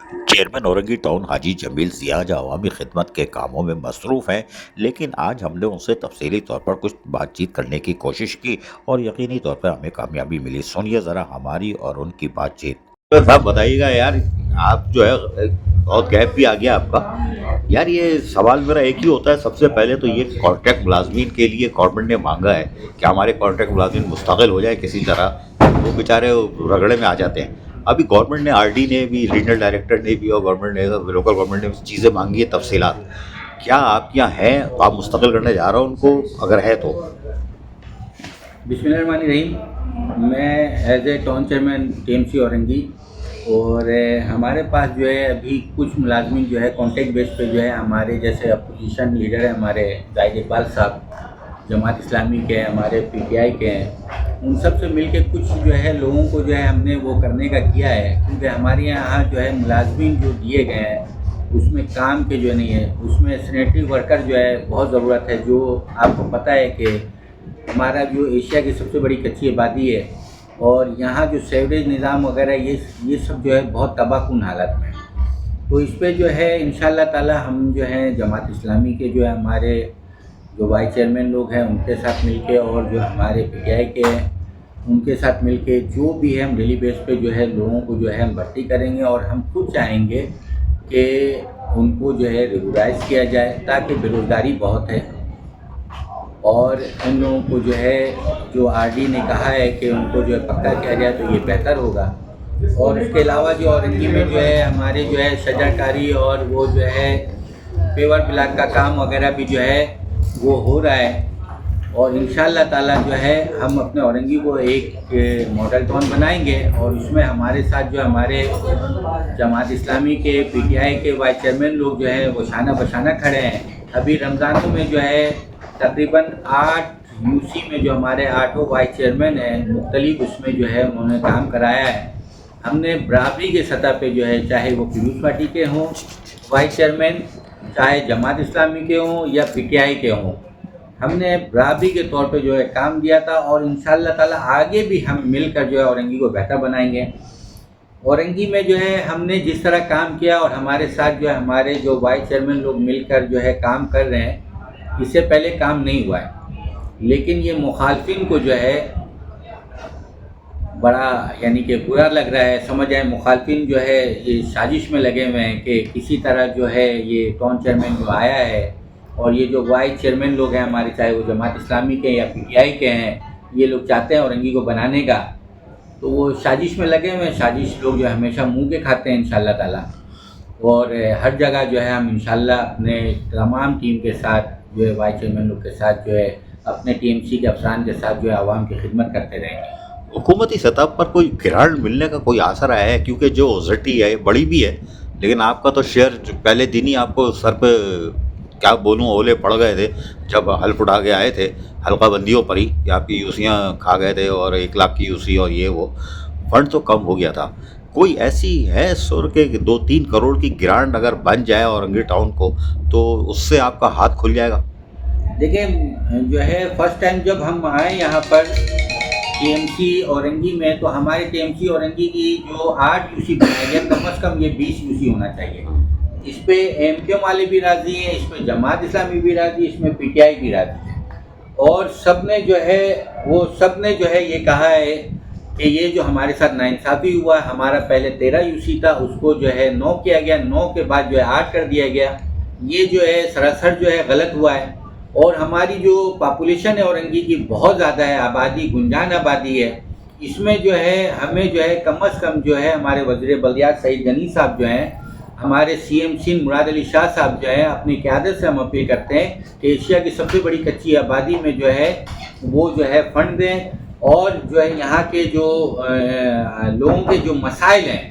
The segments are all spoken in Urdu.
چیئرمین اورنگی ٹاؤن حاجی جمیل سیاج عوامی خدمت کے کاموں میں مصروف ہیں، لیکن آج ہم نے ان سے تفصیلی طور پر کچھ بات چیت کرنے کی کوشش کی اور یقینی طور پر ہمیں کامیابی ملی۔ سنیے ذرا ہماری اور ان کی بات چیت۔ صاحب بتائیے گا یار، آپ جو ہے بہت گیپ بھی آ گیا آپ کا یار، یہ سوال میرا ایک ہی ہوتا ہے سب سے پہلے تو، یہ کانٹریکٹ ملازمین کے لیے گورنمنٹ نے مانگا ہے کہ ہمارے کانٹریکٹ ملازمین مستقل ہو جائے کسی طرح، وہ بیچارے رگڑے میں آ جاتے ہیں۔ ابھی گورنمنٹ نے، آر ڈی نے بھی، ریجنل ڈائریکٹر نے بھی اور گورنمنٹ نے، لوکل گورنمنٹ نے چیزیں مانگی ہیں، تفصیلات کیا آپ کے یہاں ہیں؟ آپ مستقل کرنے جا رہا ہوں ان کو اگر ہے تو؟ بسم اللہ الرحمن الرحیم۔ میں as a town chairman T M C Orangi, اور ہمارے پاس جو ہے ابھی کچھ ملازمین جو ہے کانٹیکٹ بیس پہ جو ہے ہمارے جیسے اپوزیشن لیڈر ہیں ہمارے زاہد اقبال صاحب، جماعت اسلامی کے ہیں، ہمارے پی ٹی آئی کے ہیں، ان سب سے مل کے کچھ جو ہے لوگوں کو جو ہے ہم نے وہ کرنے کا کیا ہے، کیونکہ ہمارے یہاں جو ہے ملازمین جو دیے گئے ہیں اس میں کام کے جو نہیں ہے، اس میں سینیٹری ورکر جو ہے بہت ضرورت ہے۔ جو آپ کو پتہ ہے کہ ہمارا جو ایشیا کی سب سے بڑی کچی آبادی ہے، اور یہاں جو سیوریج نظام وغیرہ یہ سب جو ہے بہت تباہ کن حالت میں ہے۔ تو اس پہ جو ہے انشاءاللہ تعالی ہم جو ہیں جماعت اسلامی کے جو ہے ہمارے جو وائس چیئرمین لوگ ہیں ان کے ساتھ مل کے، اور جو ہمارے پی ٹی آئی کے ہیں ان کے ساتھ مل کے، جو بھی ہے ہم ڈیلی بیس پہ جو ہے لوگوں کو جو ہے ہم بھرتی کریں گے، اور ہم خود چاہیں گے کہ ان کو جو ہے ریگولائز کیا جائے، تاکہ بے روزگاری بہت ہے، اور ان لوگوں کو جو ہے جو آر ڈی نے کہا ہے کہ ان کو جو ہے پکا کیا جائے تو یہ بہتر ہوگا۔ اور اس کے علاوہ جو اورنگی میں جو ہے ہمارے جو ہے شجر کاری اور وہ جو ہے پیور بلاک کا کام وغیرہ بھی جو ہے وہ ہو رہا ہے، اور انشاءاللہ تعالیٰ جو ہے ہم اپنے اورنگی کو ایک ماڈل ٹاؤن بنائیں گے، اور اس میں ہمارے ساتھ جو ہمارے جماعت اسلامی کے، پی ٹی آئی کے وائس چیئرمین لوگ جو ہیں وہ شانہ بشانہ کھڑے ہیں۔ ابھی رمضانوں میں جو ہے تقریباً 8 یو سی میں جو ہمارے 8 وائس چیئرمین ہیں مختلف، اس میں جو ہے انہوں نے کام کرایا ہے۔ ہم نے برابری کے سطح پہ جو ہے، چاہے وہ پیپلز پارٹی کے ہوں وائس چیئرمین، چاہے جماعت اسلامی کے ہوں یا پی ٹی آئی کے ہوں، ہم نے برابری کے طور پہ جو ہے کام دیا تھا، اور انشاءاللہ تعالیٰ آگے بھی ہم مل کر جو ہے اورنگی کو بہتر بنائیں گے۔ اورنگی میں جو ہے ہم نے جس طرح کام کیا، اور ہمارے ساتھ جو ہے ہمارے جو وائس چیئرمین لوگ مل کر جو ہے کام کر رہے ہیں، اس سے پہلے کام نہیں ہوا ہے، لیکن یہ مخالفین کو جو ہے بڑا یعنی کہ برا لگ رہا ہے۔ سمجھ آئے مخالفین جو ہے یہ سازش میں لگے ہوئے ہیں کہ کسی طرح جو ہے یہ ٹاؤن چیئرمین جو آیا ہے، اور یہ جو وائس چیئرمین لوگ ہیں ہمارے، چاہے وہ جماعت اسلامی کے یا پی ٹی آئی کے ہیں، یہ لوگ چاہتے ہیں اورنگی کو بنانے کا، تو وہ سازش میں لگے ہوئے ہیں۔ سازش لوگ جو ہمیشہ منہ کے کھاتے ہیں انشاءاللہ تعالیٰ، اور ہر جگہ جو ہے ہم انشاءاللہ اپنے تمام ٹیم کے ساتھ جو ہے وائس چیئرمین لوگ کے ساتھ جو ہے اپنے ٹی ایم سی کے افسران کے ساتھ جو ہے عوام کی خدمت کرتے رہیں گے۔ حکومتی سطح پر کوئی گرانٹ ملنے کا کوئی آثر آیا ہے؟ کیونکہ جو اوزٹی ہے بڑی بھی ہے، لیکن آپ کا تو شیئر پہلے دن ہی آپ کو سر پہ کیا بولوں اولے پڑ گئے تھے جب حلف اٹھا کے آئے تھے حلقہ بندیوں پر ہی، کہ آپ کی یوسیاں کھا گئے تھے، اور 1 لاکھ کی یوسی، اور یہ وہ فنڈ تو کم ہو گیا تھا۔ کوئی ایسی ہے سر کے 2-3 کروڑ کی گرانٹ اگر بن جائے اورنگی ٹاؤن کو، تو اس سے آپ کا ہاتھ کھل جائے گا؟ دیکھیں جو ہے فرسٹ ٹائم جب ہم آئے یہاں پر ٹی ایم سی اورنگی میں، تو ہمارے ٹی ایم سی اورنگی کی جو 8 یو سی بنائی گیا، کم از کم یہ 20 یو سی ہونا چاہیے۔ اس پہ ایم کیو والے بھی راضی ہیں، اس پہ جماعت اسلامی بھی راضی ہے، اس میں پی ٹی آئی بھی راضی ہے، اور سب نے جو ہے یہ کہا ہے کہ یہ جو ہمارے ساتھ ناانصافی ہوا، ہمارا پہلے 13 یو سی تھا، اس کو جو ہے 9 کیا گیا، 9 کے بعد جو ہے 8 کر دیا گیا، یہ جو ہے سراسر جو ہے غلط ہوا ہے۔ اور ہماری جو پاپولیشن ہے اورنگی کی بہت زیادہ ہے، آبادی گنجان آبادی ہے، اس میں جو ہے ہمیں جو ہے کم از کم جو ہے ہمارے وزیر بلدیات سعید غنی صاحب جو ہیں، ہمارے سی ایم سندھ مراد علی شاہ صاحب جو ہیں، اپنی قیادت سے ہم اپیل کرتے ہیں کہ ایشیا کی سب سے بڑی کچی آبادی میں جو ہے وہ جو ہے فنڈ دیں، اور جو ہے یہاں کے جو لوگوں کے جو مسائل ہیں،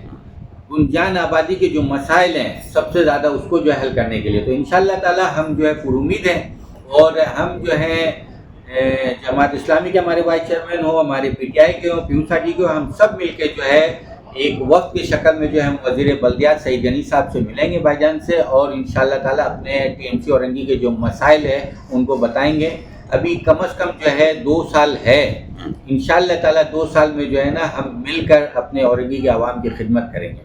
گنجان آبادی کے جو مسائل ہیں، سب سے زیادہ اس کو جو ہے حل کرنے کے لیے، تو انشاءاللہ تعالی ہم جو ہے پر امید ہیں، اور ہم جو ہیں جماعت اسلامی کے ہمارے وائس چیئرمین ہو، ہمارے پی ٹی آئی کے ہو، پیپلز پارٹی کے ہو، ہم سب مل کے جو ہے ایک وقت کی شکل میں جو ہے ہم وزیر بلدیات سعید غنی صاحب سے ملیں گے بھائی جان سے، اور انشاءاللہ تعالی اپنے ٹی ایم سی اورنگی کے جو مسائل ہیں ان کو بتائیں گے۔ ابھی کم از کم جو ہے 2 سال ہے، انشاءاللہ تعالی 2 سال میں جو ہے نا ہم مل کر اپنے اورنگی کے عوام کی خدمت کریں گے۔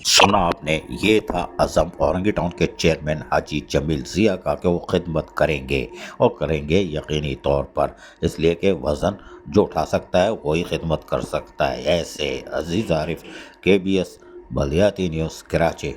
سنا آپ نے، یہ تھا عزم اورنگی ٹاؤن کے چیئرمین حاجی جمیل ضیاء کا کہ وہ خدمت کریں گے، اور کریں گے یقینی طور پر، اس لیے کہ وزن جو اٹھا سکتا ہے وہی خدمت کر سکتا ہے۔ ایسے عزیز عارف، KBS بلیاتی نیوز، کراچی۔